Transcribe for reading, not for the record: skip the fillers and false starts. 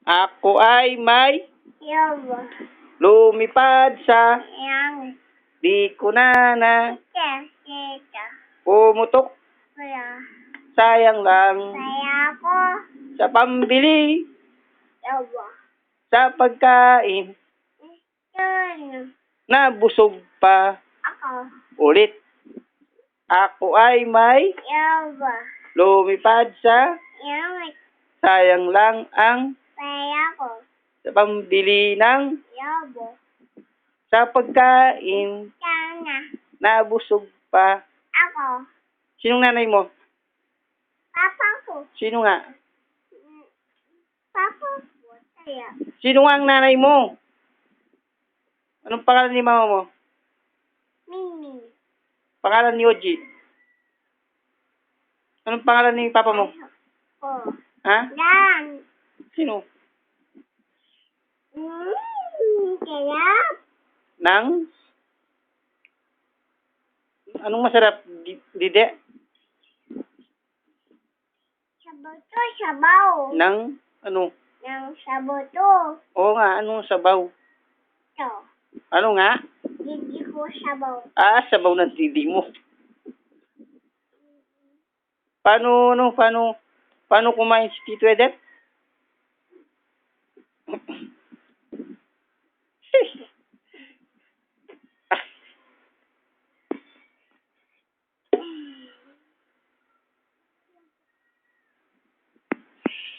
Ako ay may Yobo. lumipad sa Yang. di ko na Tita. pumutok. Wala. Sayang lang Saya ako. sa pambili, Yobo. sa pagkain, Yun. nabusog pa Ako. ulit. Ako ay may Yobo. lumipad sa Yang. sayang lang ang Saya ako. sa pambili ng Yobo. sa pagkain, Sana. nabusog pa. Ako. Sinong nanay mo? Papa ko. Sino nga? Papa ko. Saya. Sino nga ang nanay mo? Anong pangalan ni mama mo? Mimi. Pangalan ni Oji. Anong pangalan ni papa mo? Ko. Ha? Dan. Sino? Kaya. Nang? Anong masarap? Dide? Saboto. Sabaw. Nang? Ano? Nang saboto. Oo nga, anong sabaw? To. Ano nga? Hindi ko sabaw. Sabaw ng didi mo. Paano kumain si Tito Edet?